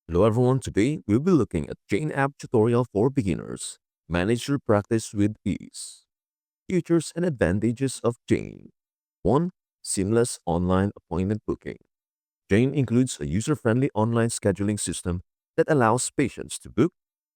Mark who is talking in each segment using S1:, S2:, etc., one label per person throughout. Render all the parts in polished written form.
S1: Hello everyone, today we'll be looking at Jane app tutorial for beginners. Manage your practice with ease. Features and advantages of Jane. 1. Seamless online appointment booking. Jane includes a user-friendly online scheduling system that allows patients to book,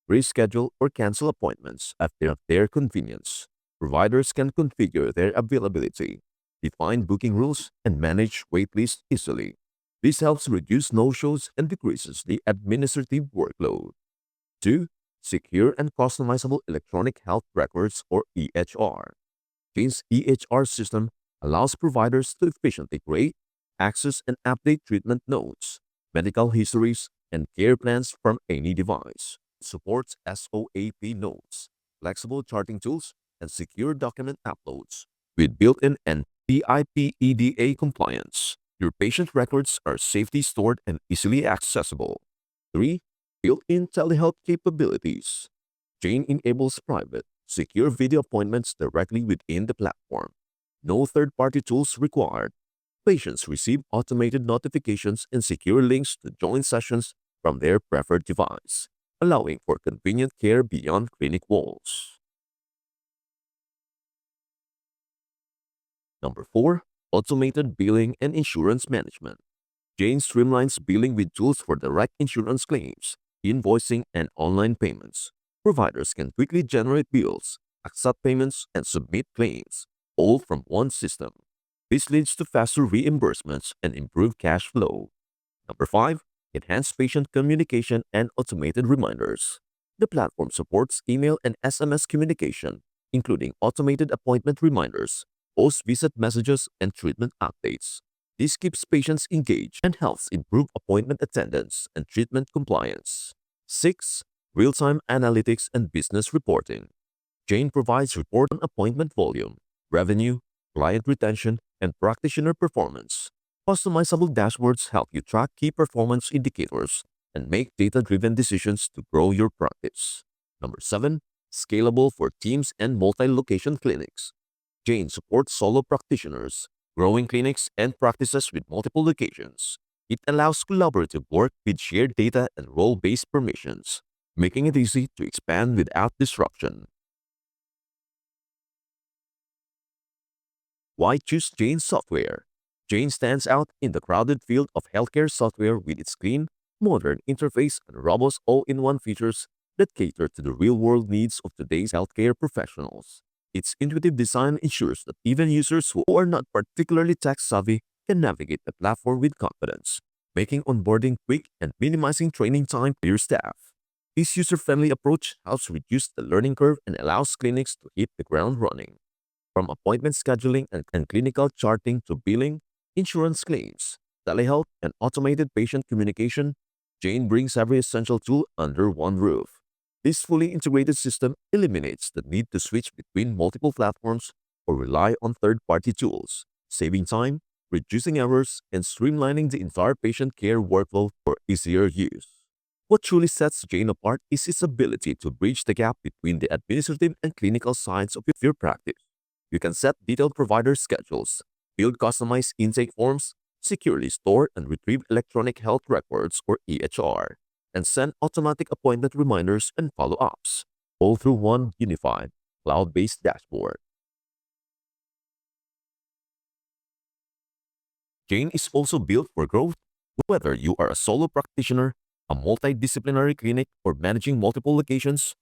S1: reschedule, or cancel appointments at their convenience. Providers can configure their availability, define booking rules, and manage waitlists easily. This helps reduce no-shows and decreases the administrative workload. 2. Secure and customizable electronic health records or EHR. Jane's EHR system allows providers to efficiently create, access, and update treatment notes, medical histories, and care plans from any device. It supports SOAP notes, flexible charting tools, and secure document uploads with built-in and PIPEDA compliance. Your patient records are safely stored and easily accessible. 3. Built-in telehealth capabilities. Jane enables private, secure video appointments directly within the platform. No third-party tools required. Patients receive automated notifications and secure links to join sessions from their preferred device, allowing for convenient care beyond clinic walls. Number 4. Automated billing and insurance management. Jane streamlines billing with tools for direct insurance claims, invoicing, and online payments. Providers can quickly generate bills, accept payments, and submit claims, all from one system. This leads to faster reimbursements and improved cash flow. Number 5. Enhanced patient communication and automated reminders. The platform supports email and SMS communication, including automated appointment reminders, post-visit messages, and treatment updates. This keeps patients engaged and helps improve appointment attendance and treatment compliance. 6. Real-time analytics and business reporting. Jane provides report on appointment volume, revenue, client retention, and practitioner performance. Customizable dashboards help you track key performance indicators and make data-driven decisions to grow your practice. Number 7. Scalable for teams and multi-location clinics. Jane supports solo practitioners, growing clinics, and practices with multiple locations. It allows collaborative work with shared data and role-based permissions, making it easy to expand without disruption. Why choose Jane software? Jane stands out in the crowded field of healthcare software with its clean, modern interface and robust all-in-one features that cater to the real-world needs of today's healthcare professionals. Its intuitive design ensures that even users who are not particularly tech-savvy can navigate the platform with confidence, making onboarding quick and minimizing training time for your staff. This user-friendly approach helps reduce the learning curve and allows clinics to hit the ground running. From appointment scheduling and clinical charting to billing, insurance claims, telehealth, and automated patient communication, Jane brings every essential tool under one roof. This fully integrated system eliminates the need to switch between multiple platforms or rely on third-party tools, saving time, reducing errors, and streamlining the entire patient care workflow for easier use. What truly sets Jane apart is its ability to bridge the gap between the administrative and clinical sides of your practice. You can set detailed provider schedules, build customized intake forms, securely store and retrieve electronic health records or EHR, and send automatic appointment reminders and follow-ups, all through one unified, cloud-based dashboard. Jane is also built for growth. Whether you are a solo practitioner, a multidisciplinary clinic, or managing multiple locations,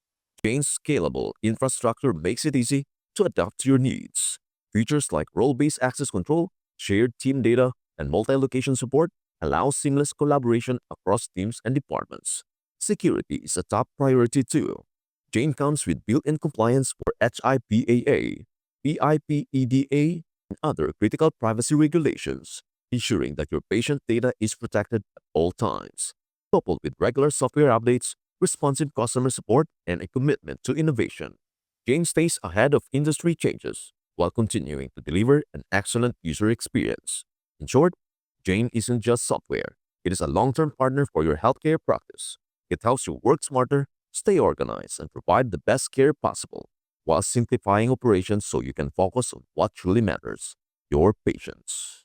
S1: Jane's scalable infrastructure makes it easy to adapt to your needs. Features like role-based access control, shared team data, and multi-location support allow seamless collaboration across teams and departments. Security is a top priority too. Jane comes with built-in compliance for HIPAA, PIPEDA, and other critical privacy regulations, ensuring that your patient data is protected at all times. Coupled with regular software updates, responsive customer support, and a commitment to innovation, Jane stays ahead of industry changes while continuing to deliver an excellent user experience. In short, Jane isn't just software, it is a long-term partner for your healthcare practice. It helps you work smarter, stay organized, and provide the best care possible while simplifying operations so you can focus on what truly matters, your patients.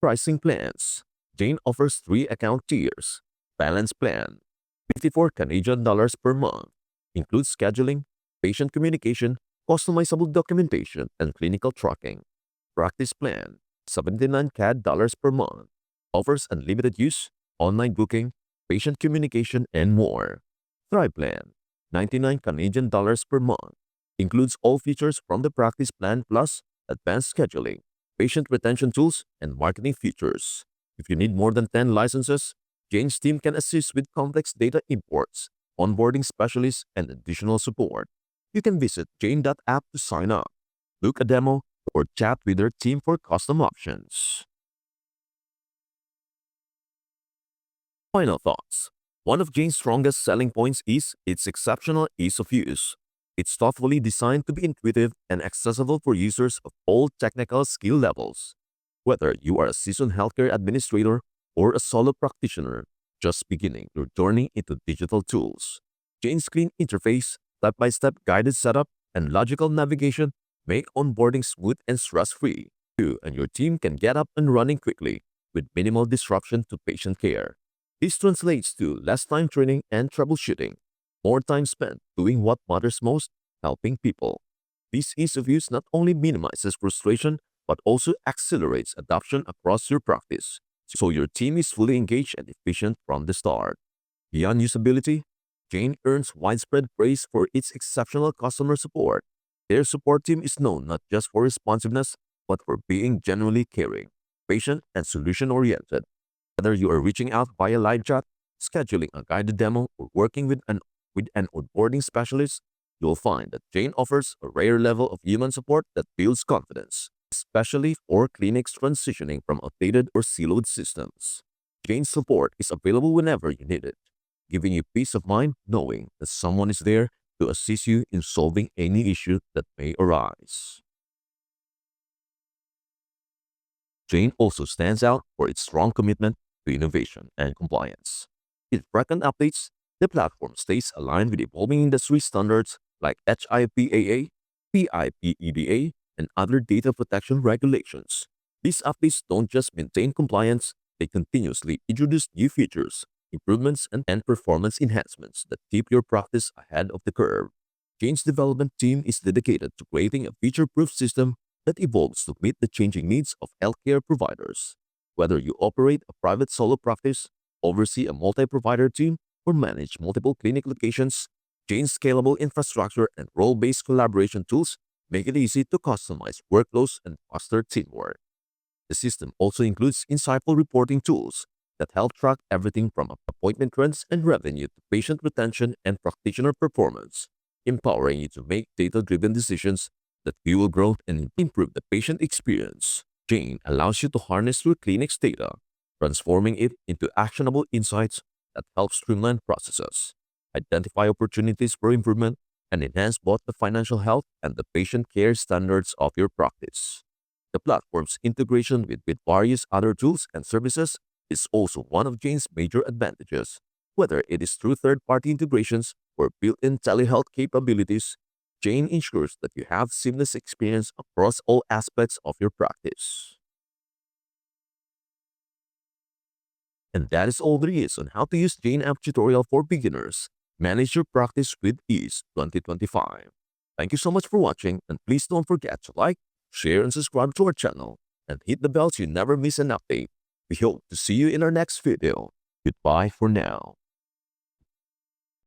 S1: Pricing plans. Jane offers 3 account tiers. Balance plan, $54 per month. Includes scheduling, patient communication, customizable documentation, and clinical tracking. Practice plan, 79 CAD dollars per month. Offers unlimited use, online booking, patient communication, and more. Thrive plan, 99 Canadian dollars per month. Includes all features from the practice plan plus advanced scheduling, patient retention tools, and marketing features. If you need more than 10 licenses, Jane's team can assist with complex data imports, onboarding specialists, and additional support. You can visit jane.app to sign up, book a demo, or chat with their team for custom options. Final thoughts. One of Jane's strongest selling points is its exceptional ease of use. It's thoughtfully designed to be intuitive and accessible for users of all technical skill levels. Whether you are a seasoned healthcare administrator or a solo practitioner just beginning your journey into digital tools, Jane's clean interface, step-by-step guided setup, and logical navigation make onboarding smooth and stress-free. You and your team can get up and running quickly with minimal disruption to patient care. This translates to less time training and troubleshooting, more time spent doing what matters most, helping people. This ease of use not only minimizes frustration, but also accelerates adoption across your practice, so your team is fully engaged and efficient from the start. Beyond usability, Jane earns widespread praise for its exceptional customer support. Their support team is known not just for responsiveness, but for being genuinely caring, patient, and solution-oriented. Whether you are reaching out via live chat, scheduling a guided demo, or working with an onboarding specialist, you'll find that Jane offers a rare level of human support that builds confidence, especially for clinics transitioning from outdated or siloed systems. Jane's support is available whenever you need it, giving you peace of mind knowing that someone is there to assist you in solving any issue that may arise. Jane also stands out for its strong commitment to innovation and compliance. With frequent updates, the platform stays aligned with evolving industry standards like HIPAA, PIPEDA, and other data protection regulations. These updates don't just maintain compliance, they continuously introduce new features, improvements, and performance enhancements that keep your practice ahead of the curve. Jane's development team is dedicated to creating a feature-proof system that evolves to meet the changing needs of healthcare providers. Whether you operate a private solo practice, oversee a multi-provider team, or manage multiple clinic locations, Jane's scalable infrastructure and role-based collaboration tools make it easy to customize workflows and foster teamwork. The system also includes insightful reporting tools that help track everything from appointment trends and revenue to patient retention and practitioner performance, empowering you to make data-driven decisions that fuel growth and improve the patient experience. Jane allows you to harness your clinic's data, transforming it into actionable insights that help streamline processes, identify opportunities for improvement, and enhance both the financial health and the patient care standards of your practice. The platform's integration with various other tools and services is also one of Jane's major advantages. Whether it is through third-party integrations or built-in telehealth capabilities, Jane ensures that you have seamless experience across all aspects of your practice. And that is all there is on how to use Jane App tutorial for beginners. Manage your practice with ease 2025. Thank you so much for watching, and please don't forget to like, share, and subscribe to our channel, and hit the bell so you never miss an update. We hope to see you in our next video. Goodbye for now.